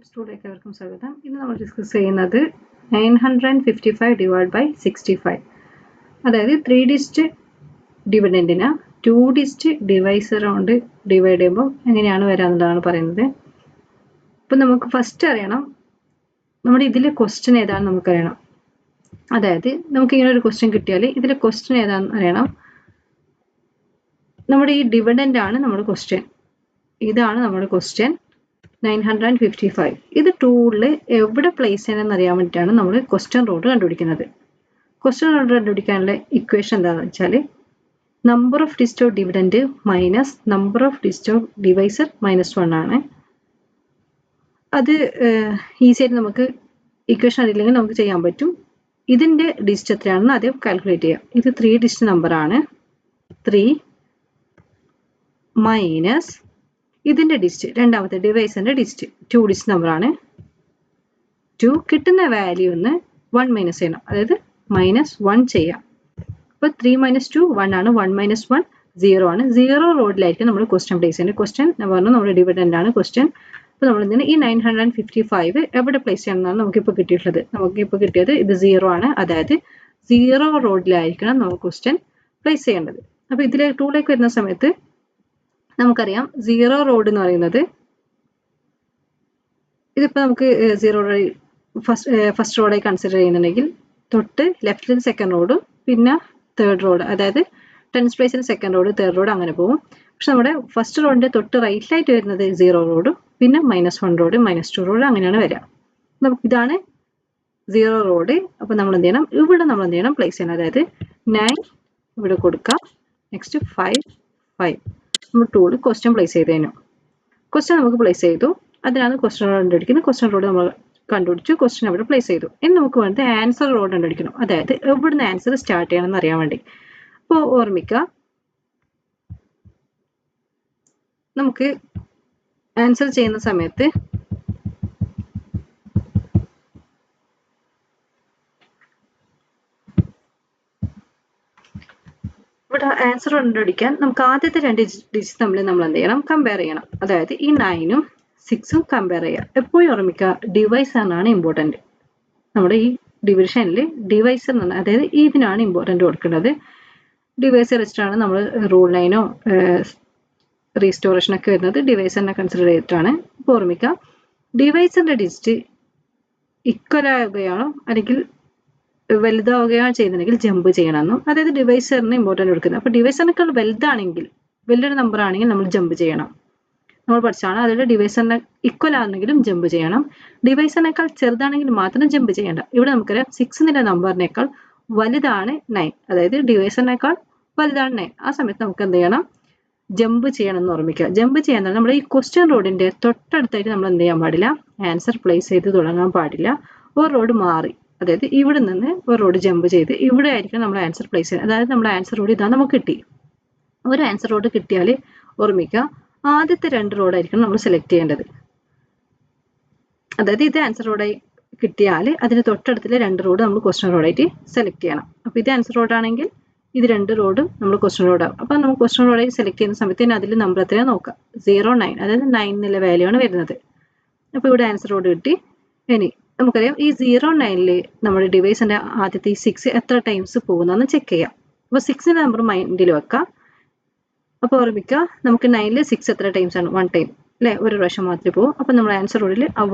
Tips ടൂളിലേക്ക് അവർക്കും സ്വാഗതം. ഇന്ന് നമ്മൾ ഡിസ്കസ് ചെയ്യുന്നത് 955 ഡിവൈഡ് ബൈ 65, അതായത് 3 ഡിജിറ്റ് ഡിവിഡൻറ്റിന് 2 ഡിജിറ്റ് ഡിവൈസർ കൊണ്ട് ഡിവൈഡ് ചെയ്യുമ്പോൾ എങ്ങനെയാണ് വരാമെന്നതാണ് പറയുന്നത്. അപ്പം നമുക്ക് ഫസ്റ്റ് അറിയണം നമ്മുടെ ഇതിലെ ക്വസ്റ്റ്യൻ ഏതാണെന്ന് നമുക്കറിയണം. അതായത് നമുക്കിങ്ങനെ ഒരു ക്വസ്റ്റ്യൻ കിട്ടിയാൽ ഇതിലെ ക്വസ്റ്റ്യൻ ഏതാണെന്ന് അറിയണം. നമ്മുടെ ഈ ഡിവിഡൻറ്റ് ആണ് നമ്മുടെ ക്വസ്റ്റ്യൻ. ഇതാണ് നമ്മുടെ ക്വസ്റ്റ്യൻ 955. ഇത് ടൂളിൽ എവിടെ പ്ലേസ് ചെയ്യണമെന്ന് അറിയാൻ വേണ്ടിയിട്ടാണ് നമ്മൾ ക്വസ്റ്റ്യൻ റോഡ് കണ്ടുപിടിക്കുന്നത്. ക്വസ്റ്റ്യൻ റോഡ് കണ്ടുപിടിക്കാനുള്ള ഇക്വേഷൻ എന്താണെന്ന് വെച്ചാൽ number of digit of dividend minus number of digit of divisor -1 ആണ്. അത് ഈസി ആയിട്ട് നമുക്ക് ഇക്വേഷൻ അറിയില്ലെങ്കിൽ നമുക്ക് ചെയ്യാൻ പറ്റും. ഇതിൻ്റെ ഡിജിറ്റ് എത്രയാണെന്ന് ആദ്യം കാൽക്കുലേറ്റ് ചെയ്യാം. ഇത് 3 ഡിജിറ്റ് നമ്പറാണ്. 3 മൈനസ് ഇതിൻ്റെ ഡിജിറ്റ്, രണ്ടാമത്തെ ഡിവൈസറിൻ്റെ ഡിജിറ്റ് 2 ഡിജിറ്റ് നമ്പറാണ്. 2 കിട്ടുന്ന വാല്യൂ ഒന്ന് 1 മൈനസ് ചെയ്യണം, അതായത് -1 ചെയ്യാം. അപ്പോൾ 3 - 2 1 ആണ്. 1 - 1 0 ആണ്. 0 റോഡിലായിരിക്കും നമ്മൾ ക്വസ്റ്റ്യൻ പ്ലേസ് ചെയ്യുന്നത്. ക്വസ്റ്റ്യൻ പറഞ്ഞു നമ്മുടെ ഡിവിഡൻറ്റ് ആണ് ക്വസ്റ്റ്യൻ. അപ്പോൾ നമ്മൾ എന്തിനാണ് ഈ 955 എവിടെ പ്ലേസ് ചെയ്യണം എന്നാണ് നമുക്കിപ്പോൾ കിട്ടിയിട്ടുള്ളത്. നമുക്കിപ്പോൾ കിട്ടിയത് ഇത് 0 ആണ്, അതായത് 0 റോഡിലായിരിക്കണം നമ്മൾ ക്വസ്റ്റ്യൻ പ്ലേസ് ചെയ്യേണ്ടത്. അപ്പോൾ ഇതിലെ ടൂളിലേക്ക് വരുന്ന സമയത്ത് നമുക്കറിയാം 0 റോഡ് എന്ന് പറയുന്നത്, ഇതിപ്പോൾ നമുക്ക് 0 ഫസ്റ്റ് റോഡായി കൺസിഡർ ചെയ്യുന്നുണ്ടെങ്കിൽ തൊട്ട് ലെഫ്റ്റിൽ സെക്കൻഡ് റോഡും പിന്നെ തേർഡ് റോഡ്, അതായത് 10th പ്ലേസിൽ സെക്കൻഡ് റോഡ്, തേർഡ് റോഡ് അങ്ങനെ പോകും. പക്ഷെ നമ്മുടെ ഫസ്റ്റ് റോഡിൻ്റെ തൊട്ട് റൈറ്റിലായിട്ട് വരുന്നത് 0 റോഡും പിന്നെ -1 റോഡ്, -2 റോഡ് അങ്ങനെയാണ് വരിക. നമുക്ക് ഇതാണ് 0 റോഡ്. അപ്പോൾ നമ്മൾ എന്ത് ചെയ്യണം, ഇവിടെ നമ്മൾ എന്ത് ചെയ്യണം, പ്ലേസ് ചെയ്യണം. അതായത് 9 ഇവിടെ കൊടുക്കാം, നെക്സ്റ്റ് 5 നമ്മൾ ടൂള് ക്വസ്റ്റ്യൻ പ്ലേസ് ചെയ്തതിനു. ക്വസ്റ്റ്യൻ നമുക്ക് പ്ലേസ് ചെയ്തു, അതിനാണ് ക്വസ്റ്റ്യൻ റോഡ് കണ്ടുപിടിക്കുന്നത്. ക്വസ്റ്റ്യൻ റോഡ് നമ്മൾ കണ്ടുപിടിച്ചു, ക്വസ്റ്റ്യൻ അവിടെ പ്ലേസ് ചെയ്തു. ഇനി നമുക്ക് വേണ്ടത് ആൻസർ റോഡ് കണ്ടുപിടിക്കണം, അതായത് എവിടുന്ന് ആൻസർ സ്റ്റാർട്ട് ചെയ്യണമെന്ന് അറിയാൻ വേണ്ടി. അപ്പോൾ ഓർമ്മിക്കുക, നമുക്ക് ആൻസർ ചെയ്യുന്ന സമയത്ത് ഇവിടെ ആൻസർ കണ്ടുപിടിക്കാൻ നമുക്ക് ആദ്യത്തെ 2 ഡിജിറ്റ് തമ്മിൽ നമ്മൾ എന്ത് ചെയ്യണം, കമ്പയർ ചെയ്യണം. അതായത് ഈ 9ഉം 6ഉം കമ്പയർ ചെയ്യുക. എപ്പോഴും ഓർമ്മിക്കുക, ഡിവൈസറിനാണ് ഇമ്പോർട്ടൻറ്റ്. നമ്മുടെ ഈ ഡിവിഷനിൽ ഡിവൈസറിനാണ്, അതായത് ഇതിനാണ് ഇമ്പോർട്ടൻറ്റ് കൊടുക്കേണ്ടത്. ഡിവൈസർ വെച്ചിട്ടാണ് നമ്മൾ റൂൾ 9ഓ റീസ്റ്റോറേഷനൊക്കെ വരുന്നത് ഡിവൈസറിനെ കൺസിഡർ ചെയ്തിട്ടാണ്. ഇപ്പോൾ ഓർമ്മിക്കുക, ഡിവൈസറിൻ്റെ ഡിജിറ്റ് ഈക്വൽ ആവുകയാണോ അല്ലെങ്കിൽ വലുതാവുകയാണ് ചെയ്യുന്നുണ്ടെങ്കിൽ ജമ്പ് ചെയ്യണമെന്നും, അതായത് ഡിവൈസറിന് ഇമ്പോർട്ടൻറ്റ് കൊടുക്കുന്നത്. അപ്പോൾ ഡിവൈസറിനേക്കാൾ വലുതാണെങ്കിൽ, വലിയൊരു നമ്പർ ആണെങ്കിൽ നമ്മൾ ജമ്പ് ചെയ്യണം. നമ്മൾ പഠിച്ചാണ്, അതിൽ ഡിവൈസറിനെ ഈക്വൽ ആണെങ്കിലും ജമ്പ് ചെയ്യണം. ഡിവൈസറിനേക്കാൾ ചെറുതാണെങ്കിൽ മാത്രം ജമ്പ് ചെയ്യേണ്ട. ഇവിടെ നമുക്കറിയാം 6 എന്നുള്ള നമ്പറിനേക്കാൾ വലുതാണ് 9, അതായത് ഡിവൈസറിനേക്കാൾ വലുതാണ് 9. ആ സമയത്ത് നമുക്ക് എന്ത് ചെയ്യണം, ജമ്പ് ചെയ്യണം എന്ന് ഓർമ്മിക്കുക. ജമ്പ് ചെയ്യാൻ നമ്മുടെ ഈ ക്വസ്റ്റ്യൻ റോഡിൻ്റെ തൊട്ടടുത്തായിട്ട് നമ്മൾ എന്ത് ചെയ്യാൻ പാടില്ല, ആൻസർ പ്ലേസ് ചെയ്ത് തുടങ്ങാൻ പാടില്ല. ഒരു റോഡ് മാറി, അതായത് ഇവിടെ നിന്ന് ഒരു റോഡ് ജമ്പ് ചെയ്ത് ഇവിടെ ആയിരിക്കും നമ്മൾ ആൻസർ പ്ലേസ് ചെയ്യുന്നത്. അതായത് നമ്മുടെ ആൻസർ റോഡ് ഇതാണ് നമുക്ക് കിട്ടി. ഒരു ആൻസർ റോഡ് കിട്ടിയാൽ ഓർമ്മിക്കുക, ആദ്യത്തെ 2 റോഡായിരിക്കണം നമ്മൾ സെലക്ട് ചെയ്യേണ്ടത്. അതായത് ഇത് ആൻസർ റോഡായി കിട്ടിയാൽ അതിന് തൊട്ടടുത്തിലെ 2 റോഡ് നമ്മൾ ക്വസ്റ്റ്യൻ റോഡായിട്ട് സെലക്ട് ചെയ്യണം. അപ്പോൾ ഇത് ആൻസർ റോഡാണെങ്കിൽ ഇത് 2 റോഡും നമ്മൾ ക്വസ്റ്റ്യൻ റോഡാകും. അപ്പോൾ നമ്മൾ ക്വസ്റ്റ്യൻ റോഡായി സെലക്ട് ചെയ്യുന്ന സമയത്ത് അതിൽ നമ്പർ എത്രയാണ് നോക്കുക, 0 9, അതായത് 9 എന്നുള്ള വാല്യൂ ആണ് വരുന്നത്. അപ്പോൾ ഇവിടെ ആൻസർ റോഡ് കിട്ടി. ഇനി നമുക്കറിയാം ഈ 0 9ൽ നമ്മുടെ ഡിവൈസിൻ്റെ ആദ്യത്തെ ഈ 6 എത്ര ടൈംസ് പോകുന്നതെന്ന് ചെക്ക് ചെയ്യാം. അപ്പോൾ 6ൻ്റെ നമ്പർ മൈൻഡിൽ വെക്കാം. അപ്പോൾ ഓർമ്മിക്കുക, നമുക്ക് 9ൽ 6 എത്ര ടൈംസ് ആണ്, 1 ടൈം അല്ലേ, ഒരു പ്രാവശ്യം മാത്രമേ പോകും. അപ്പോൾ നമ്മുടെ ആൻസർ റോഡിൽ ആ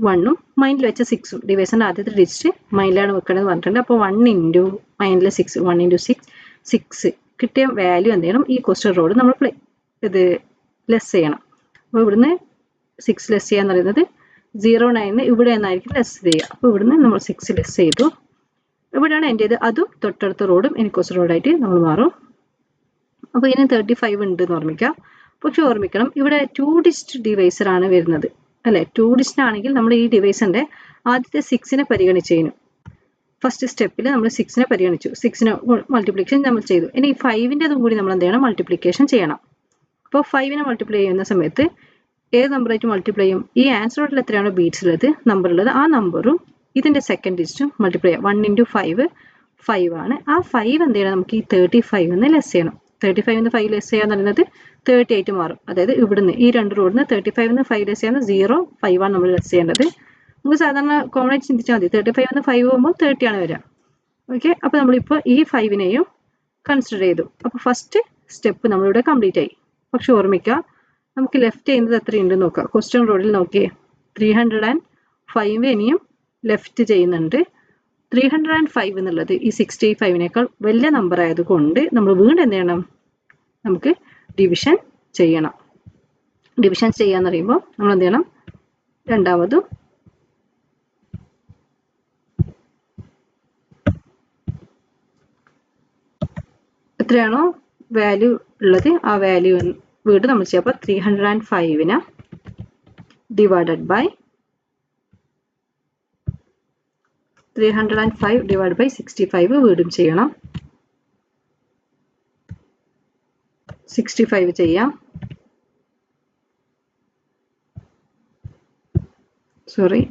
1ഉം മൈൻഡിൽ വെച്ച 6ഉം, ഡിവൈസിൻ്റെ ആദ്യത്തെ ഡിജിറ്റ് മൈൻഡിലാണ് വെക്കേണ്ടത് പറഞ്ഞിട്ടുണ്ട്. അപ്പോൾ 1 ഇൻറ്റു മൈൻഡിൽ 6, 1 × 6 6 കിട്ടിയ വാല്യൂ എന്ത് ചെയ്യണം, ഈ ക്വസ്റ്റ്യൻ റോഡ് നമ്മൾ ഇത് ലെസ് ചെയ്യണം. അപ്പോൾ ഇവിടുന്ന് 6 ലെസ് ചെയ്യാന്ന് പറയുന്നത് 0 9 ഇവിടെ നിന്നായിരിക്കും ലെസ് ചെയ്യുക. അപ്പോൾ ഇവിടുന്ന് നമ്മൾ 6 ലെസ് ചെയ്തു. ഇവിടെയാണ് എൻ്റെ ഇത്, അതും തൊട്ടടുത്ത റോഡും എനിക്ക് ക്വസ്റ്റ്യൻ റോഡായിട്ട് നമ്മൾ മാറും. അപ്പോൾ ഇതിന് 35 ഉണ്ട് എന്ന് ഓർമ്മിക്കാം. പക്ഷെ ഓർമ്മിക്കണം, ഇവിടെ 2 ഡിജിറ്റ് ഡിവൈസറാണ് വരുന്നത് അല്ലേ. 2 ഡിജിറ്റ് ആണെങ്കിൽ നമ്മൾ ഈ ഡിവൈസറിൻ്റെ ആദ്യത്തെ 6നെ പരിഗണിച്ചു കഴിഞ്ഞു. ഫസ്റ്റ് സ്റ്റെപ്പിൽ നമ്മൾ 6നെ പരിഗണിച്ചു, 6നെ മൾട്ടിപ്ലിക്കേഷൻ നമ്മൾ ചെയ്തു. ഇനി 5ൻ്റെതും കൂടി നമ്മൾ എന്ത് ചെയ്യണം, മൾട്ടിപ്ലിക്കേഷൻ ചെയ്യണം. അപ്പോൾ 5നെ മൾട്ടിപ്ലൈ ചെയ്യുന്ന സമയത്ത് ഏത് നമ്പറായിട്ട് മൾട്ടിപ്ലൈ ചെയ്യും, ഈ ആൻസർ റോഡിൽ എത്രയാണോ ബീറ്റ്സ് ഉള്ളത്, നമ്പർ ഉള്ളത്, ആ നമ്പറും ഇതിൻ്റെ സെക്കൻഡ് ഡിജിറ്റും മൾട്ടിപ്ലൈ ചെയ്യാം. 1 × 5 5 ആണ്. ആ 5 എന്ത് ചെയ്യണം, നമുക്ക് ഈ 35 ലെസ് ചെയ്യണം. 35 5 ലെസ് ചെയ്യാന്ന് പറയുന്നത് 30 ആയിട്ട് മാറും. അതായത് ഇവിടുന്ന് ഈ രണ്ട് റോഡിന് 35 5 ലെസ് ചെയ്യാൻ 0 5 ആണ് നമ്മൾ ലെസ് ചെയ്യേണ്ടത്. നമുക്ക് സാധാരണ കോമൺ ആയിട്ട് ചിന്തിച്ചാൽ മതി. 35 5 പോകുമ്പോൾ 30 ആണ് വരിക. ഓക്കെ, അപ്പോൾ നമ്മളിപ്പോൾ ഈ 5നെയും കൺസിഡർ ചെയ്തു. അപ്പോൾ ഫസ്റ്റ് സ്റ്റെപ്പ് നമ്മളിവിടെ കംപ്ലീറ്റ് ആയി. പക്ഷെ ഓർമ്മിക്കുക, നമുക്ക് ലെഫ്റ്റ് ചെയ്യുന്നത് എത്രയുണ്ട് നോക്കാം. ക്വസ്റ്റ്യൻ റോഡിൽ നോക്കിയേ 305 ഇനിയും ലെഫ്റ്റ് ചെയ്യുന്നുണ്ട്. 305 എന്നുള്ളത് ഈ 65നേക്കാൾ വലിയ നമ്പർ ആയതുകൊണ്ട് നമ്മൾ വീണ്ടും എന്ത് ചെയ്യണം, നമുക്ക് ഡിവിഷൻ ചെയ്യണം. ഡിവിഷൻ ചെയ്യാന്ന് പറയുമ്പോൾ നമ്മൾ എന്ത് ചെയ്യണം, രണ്ടാമതും എത്രയാണോ വാല്യൂ ഉള്ളത് ആ വാല്യൂ വീണ്ടും നമ്മൾ ചെയ്യാം. അപ്പോൾ 305നെ ഡിവൈഡഡ് ബൈ 65 വീണ്ടും ചെയ്യണം. 65 ചെയ്യാം. സോറി,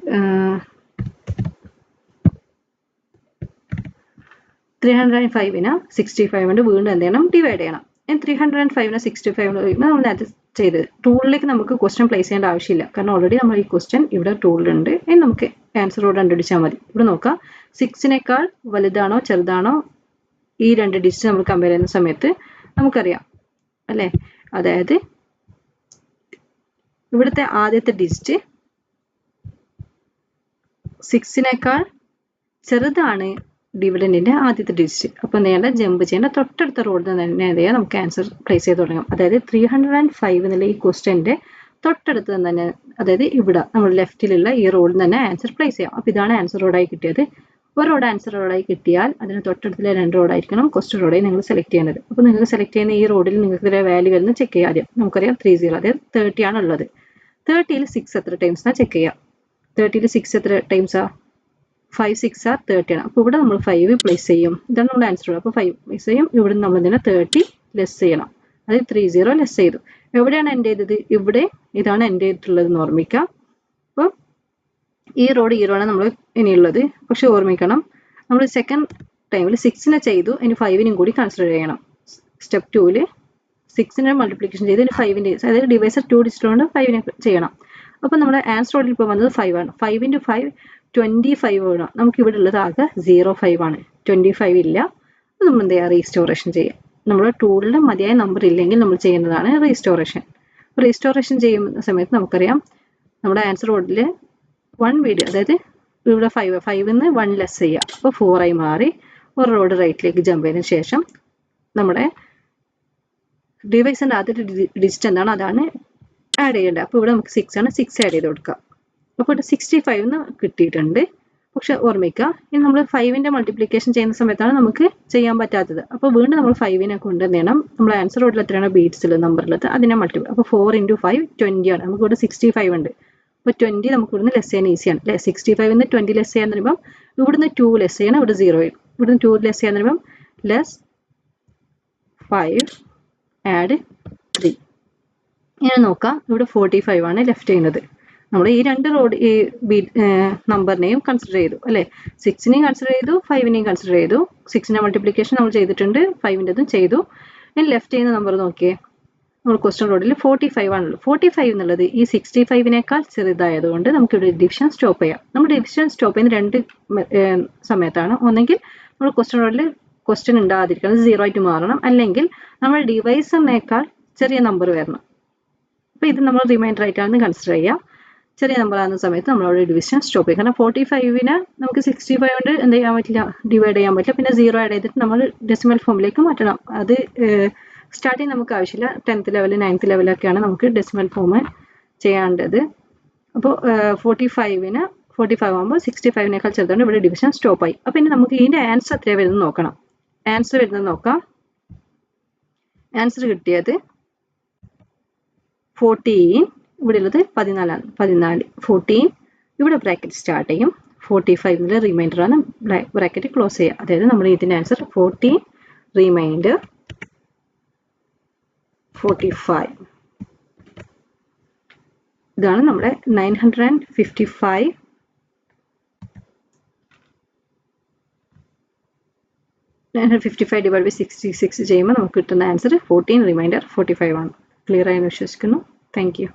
305നെ 65 കൊണ്ട് വീണ്ടും എന്ത് ചെയ്യണം, ഡിവൈഡ് ചെയ്യണം. 305നെ 65 നമ്മൾ നേരത്തെ ചെയ്ത് ടൂളിലേക്ക് നമുക്ക് ക്വസ്റ്റ്യൻ പ്ലേസ് ചെയ്യേണ്ട ആവശ്യമില്ല. കാരണം ഓൾറെഡി നമ്മൾ ഈ ക്വസ്റ്റ്യൻ ഇവിടെ ടൂളിലുണ്ട്. ഇനി നമുക്ക് ആൻസറോട് കണ്ടുപിടിച്ചാൽ മതി. ഇവിടെ നോക്കാം, 6നേക്കാൾ വലുതാണോ ചെറുതാണോ ഈ രണ്ട് ഡിജിറ്റ് നമ്മൾ കമ്പയർ ചെയ്യുന്ന സമയത്ത് നമുക്കറിയാം അല്ലേ. അതായത് ഇവിടുത്തെ ആദ്യത്തെ ഡിജിറ്റ് 6നേക്കാൾ ചെറുതാണ് ഡിവിഡൻഡിന്റെ ആദ്യത്തെ ഡിജിറ്റ്. അപ്പോൾ നേരെ ജമ്പ് ചെയ്യേണ്ട തൊട്ടടുത്ത റോഡിൽ തന്നെ എന്ത് ചെയ്യാം, നമുക്ക് ആൻസർ പ്ലേസ് ചെയ്ത് തുടങ്ങാം. അതായത് 305 എന്നുള്ള ഈ ക്വസ്റ്റ്യന്റെ തൊട്ടടുത്ത് തന്നെ, അതായത് ഇവിടെ നമ്മൾ ലെഫ്റ്റിലുള്ള ഈ റോഡിൽ തന്നെ ആൻസർ പ്ലേസ് ചെയ്യാം. അപ്പോൾ ഇതാണ് ആൻസർ റോഡായി കിട്ടിയത്. ഒരു റോഡ് ആൻസർ റോഡായി കിട്ടിയാൽ അതിന് തൊട്ടടുത്തുള്ള രണ്ട് റോഡായിരിക്കണം ക്വസ്റ്റ്യൻ റോഡായി നിങ്ങൾ സെലക്ട് ചെയ്യേണ്ടത്. അപ്പോൾ നിങ്ങൾക്ക് സെലക്ട് ചെയ്യുന്ന ഈ റോഡിൽ നിങ്ങൾക്ക് വാല്യൂ വരുന്ന ചെക്ക് ചെയ്യാം. ആദ്യം നമുക്കറിയാം 30, അതായത് 30 ആണ് ഉള്ളത്. 30ൽ 6 എത്ര ടൈംസാണ് ചെക്ക് ചെയ്യാം. 30ൽ 6 എത്ര ടൈംസാ, 5 6 are 30 ആണ്. അപ്പോൾ ഇവിടെ നമ്മൾ 5 പ്ലേസ് ചെയ്യും. ഇതാണ് നമ്മുടെ ആൻസർ. അപ്പോൾ 5 പ്ലേസ് ചെയ്യും. ഇവിടെ നമ്മൾ ഇതിനെ 30 ലെസ് ചെയ്യണം. അതായത് 30 ലെസ് ചെയ്തു. എവിടെയാണ് എൻഡ് ചെയ്തത്, ഇവിടെ. ഇതാണ് എൻഡ് ചെയ്തിട്ടുള്ളത് ഓർമ്മിക്കാം. അപ്പോൾ ഈ റോഡ് നമ്മൾ ഇനിയുള്ളത്. പക്ഷെ ഓർമ്മിക്കണം, നമ്മൾ സെക്കൻഡ് ടൈമിൽ 6നെ ചെയ്തു, ഇനി 5നെയും കൂടി കൺസിഡർ ചെയ്യണം. സ്റ്റെപ്പ് 2ൽ 6നെ മൾട്ടിപ്ലിക്കേഷൻ ചെയ്ത് ഇനി 5ന്റെ, അതായത് ഡിവൈസർ 2 ഡിജിറ്റ് കൊണ്ട് 5നെ ചെയ്യണം. അപ്പോൾ നമ്മുടെ ആൻസർ റോഡിൽ ഇപ്പോൾ വന്നത് 5 ആണ്. 5 × 5 25 ആണ്. നമുക്ക് ഇവിടെ ഉള്ളത് ആകെ 05 ആണ്, 25 ഇല്ല. അപ്പോൾ നമ്മൾ എന്ത് ചെയ്യുക, റീസ്റ്റോറേഷൻ ചെയ്യാം. നമ്മുടെ ടൂളിൽ മതിയായ നമ്പർ ഇല്ലെങ്കിൽ നമ്മൾ ചെയ്യുന്നതാണ് റീസ്റ്റോറേഷൻ. റീസ്റ്റോറേഷൻ ചെയ്യുന്ന സമയത്ത് നമുക്കറിയാം നമ്മുടെ ആൻസർ റോഡിൽ 1 വീഡിയോ, അതായത് ഇവിടെ 5ന്ന് 1 ലെസ് ചെയ്യുക. അപ്പോൾ 4 ആയി മാറി. ഒരു റോഡ് റൈറ്റിലേക്ക് ജമ്പ് ചെയ്തതിന് ശേഷം നമ്മുടെ ഡിവൈസിൻ്റെ ആദ്യത്തെ ഡിജിറ്റ് എന്താണ് അതാണ് ആഡ് ചെയ്യേണ്ടത്. അപ്പോൾ ഇവിടെ നമുക്ക് 6 ആണ്, 6 ആഡ് ചെയ്ത് കൊടുക്കുക. അപ്പോൾ ഇവിടെ 65 കിട്ടിയിട്ടുണ്ട്. പക്ഷെ ഓർമ്മിക്കുക, ഇനി നമ്മൾ 5ന്റെ മൾട്ടിപ്ലിക്കേഷൻ ചെയ്യുന്ന സമയത്താണ് നമുക്ക് ചെയ്യാൻ പറ്റാത്തത്. അപ്പോൾ വീണ്ടും നമ്മൾ 5നെ കൊണ്ട് എന്ത് ചെയ്യണം, നമ്മൾ ആൻസർ റോഡിൽ എത്രയാണ് ബീറ്റ്സിൽ നമ്പർ ഉള്ളത് അതിനെ മൾട്ടിപ്ലൈ. അപ്പോൾ 4 × 5 20 ആണ്. നമുക്ക് ഇവിടെ 65 ഉണ്ട്. അപ്പോൾ 20 നമുക്ക് ഇവിടുന്ന് ലെസ് ചെയ്യാൻ ഈസിയാണ് അല്ലേ. 65ന്ന് 20 ലെസ് ചെയ്യാൻ പറയുമ്പോൾ ഇവിടുന്ന് 2 ലെസ് ചെയ്യണം, ഇവിടെ 0 ആയി. ഇവിടുന്ന് 2 ലെസ് ചെയ്യാൻ പറയുമ്പോൾ ലെസ് 5 ആഡ് 3. ഇങ്ങനെ നോക്കാം, ഇവിടെ 45 ആണ് ലെഫ്റ്റ് ചെയ്യുന്നത്. നമ്മൾ ഈ രണ്ട് റോഡ് ഈ നമ്പറിനെയും കൺസിഡർ ചെയ്തു അല്ലേ. 6നെയും കൺസിഡർ ചെയ്തു, 5നെയും കൺസിഡർ ചെയ്തു. 6ന്റെ മൾട്ടിപ്ലിക്കേഷൻ നമ്മൾ ചെയ്തിട്ടുണ്ട്, 5ൻ്റെതും ചെയ്തു. ഇനി ലെഫ്റ്റ് ചെയ്യുന്ന നമ്പർ നോക്കിയേ, നമ്മൾ ക്വസ്റ്റ്യൻ റോഡിൽ 45 ആണല്ലോ. 45 എന്നുള്ളത് ഈ 65നേക്കാൾ ചെറുതായതുകൊണ്ട് നമുക്ക് ഇവിടെ ഡിവിഷൻ സ്റ്റോപ്പ് ചെയ്യാം. നമ്മൾ ഡിവിഷൻ സ്റ്റോപ്പ് ചെയ്യുന്ന രണ്ട് സമയത്താണ്. ഒന്നെങ്കിൽ നമ്മൾ ക്വസ്റ്റ്യൻ റോഡിൽ ക്വസ്റ്റ്യൻ ഉണ്ടാകാതിരിക്കണം, 0 ആയിട്ട് മാറണം. അല്ലെങ്കിൽ നമ്മൾ ഡിവൈസിനേക്കാൾ ചെറിയ നമ്പർ വരണം. അപ്പോൾ ഇത് നമ്മൾ റിമൈൻഡർ ആയിട്ടാണ് കൺസിഡർ ചെയ്യുക. ചെറിയ നമ്പർ ആകുന്ന സമയത്ത് നമ്മളവിടെ ഡിവിഷൻ സ്റ്റോപ്പ് ചെയ്യും. കാരണം 45നെ നമുക്ക് 65 കൊണ്ട് എന്ത് ചെയ്യാൻ പറ്റില്ല, ഡിവൈഡ് ചെയ്യാൻ പറ്റില്ല. പിന്നെ 0 ആഡ് ചെയ്തിട്ട് നമ്മൾ ഡെസിമൽ ഫോമിലേക്ക് മാറ്റണം. അത് സ്റ്റാർട്ടിങ് നമുക്ക് ആവശ്യമില്ല. 10th ലെവൽ 9th ലെവലൊക്കെയാണ് നമുക്ക് ഡെസിമൽ ഫോം ചെയ്യേണ്ടത്. അപ്പോൾ 45 ആകുമ്പോൾ 65നേക്കാൾ ചെറുതാണ്, ഇവിടെ ഡിവിഷൻ സ്റ്റോപ്പ് ആയി. അപ്പോൾ ഇനി നമുക്ക് ഇതിൻ്റെ ആൻസർ എത്രയാണ് വരുന്നത് നോക്കണം. ആൻസർ വരുന്നത് നോക്കാം. ആൻസർ കിട്ടിയത് 14, ഇവിടെ ഉള്ളത് 14 ആണ്. 14 ഇവിടെ ബ്രാക്കറ്റ് സ്റ്റാർട്ട് ചെയ്യും. 45 റിമൈൻഡർ ആണ്, ബ്രാക്കറ്റ് ക്ലോസ് ചെയ്യുക. അതായത് നമ്മൾ ഇതിൻ്റെ ആൻസർ 14 റിമൈൻഡർ 45. ഇതാണ് നമ്മുടെ 955 955 ഡിവൈഡ് ബൈ 66 ചെയ്യുമ്പോൾ നമുക്ക് കിട്ടുന്ന ആൻസർ 14 റിമൈൻഡർ 45 ആണ്. ക്ലിയർ ആയെന്ന് വിശ്വസിക്കുന്നു. Thank you.